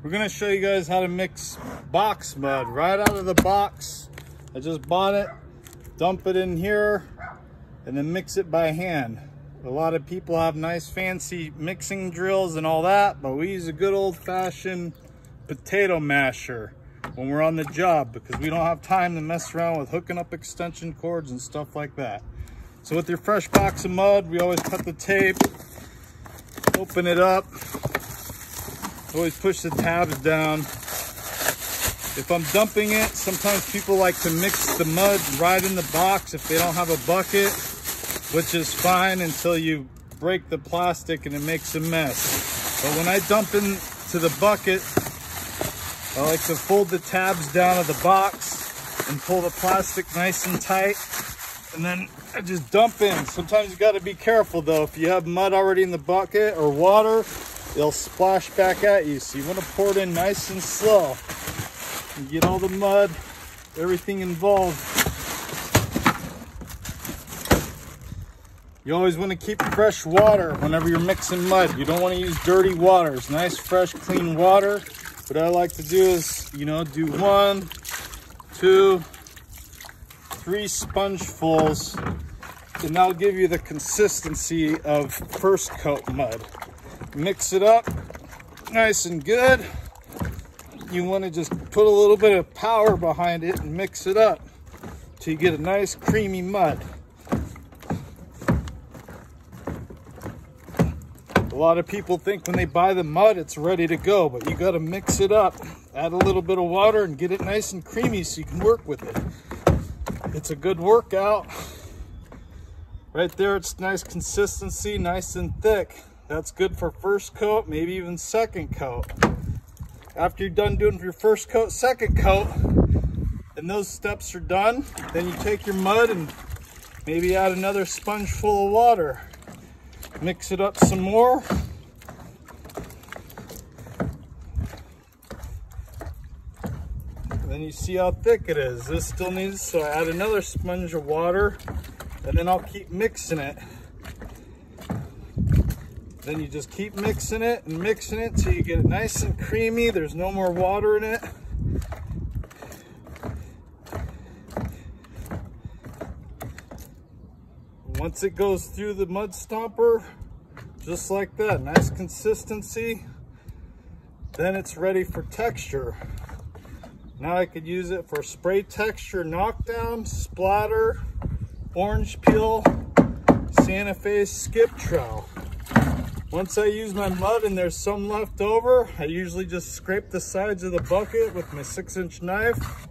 We're gonna show you guys how to mix box mud right out of the box. I just bought it, dump it in here, and then mix it by hand. A lot of people have nice fancy mixing drills and all that, but we use a good old-fashioned potato masher when we're on the job because we don't have time to mess around with hooking up extension cords and stuff like that. So with your fresh box of mud, we always cut the tape, open it up, always push the tabs down. If I'm dumping it, sometimes people like to mix the mud right in the box if they don't have a bucket, which is fine until you break the plastic and it makes a mess. But when I dump into the bucket, I like to fold the tabs down of the box and pull the plastic nice and tight, and then I just dump in. Sometimes you got to be careful though. If you have mud already in the bucket or water, it'll splash back at you. So you want to pour it in nice and slow. You get all the mud, everything involved. You always want to keep fresh water whenever you're mixing mud. You don't want to use dirty water. It's nice, fresh, clean water. What I like to do is, do 1, 2, 3 spongefuls, and that'll give you the consistency of first coat mud. Mix it up nice and good. You want to just put a little bit of power behind it and mix it up till you get a nice creamy mud. A lot of people think when they buy the mud it's ready to go, but you got to mix it up, add a little bit of water and get it nice and creamy so you can work with it. It's a good workout. Right there, it's nice consistency, nice and thick. That's good for first coat, maybe even second coat. After you're done doing your first coat, second coat, and those steps are done, then you take your mud and maybe add another sponge full of water. Mix it up some more. And then you see how thick it is. This still needs, so I add another sponge of water, and then I'll keep mixing it. Then you just keep mixing it and mixing it till you get it nice and creamy. There's no more water in it. Once it goes through the mud stomper, just like that, nice consistency, then it's ready for texture. Now I could use it for spray texture, knockdown, splatter, orange peel, Santa Fe skip trowel. Once I use my mud and there's some left over, I usually just scrape the sides of the bucket with my 6-inch knife,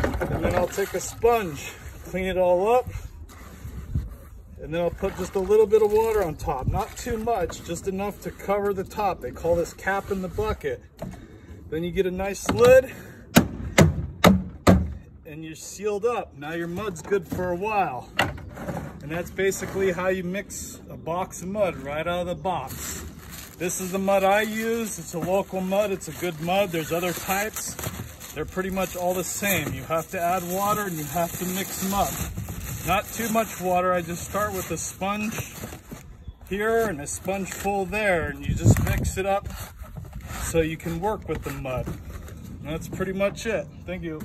and then I'll take a sponge, clean it all up, and then I'll put just a little bit of water on top. Not too much, just enough to cover the top. They call this capping the bucket. Then you get a nice lid, and you're sealed up. Now your mud's good for a while. And that's basically how you mix a box of mud right out of the box. This is the mud I use. It's a local mud. It's a good mud. There's other types. They're pretty much all the same. You have to add water and you have to mix them up. Not too much water. I just start with a sponge here and a sponge full there, and you just mix it up so you can work with the mud. And that's pretty much it. Thank you.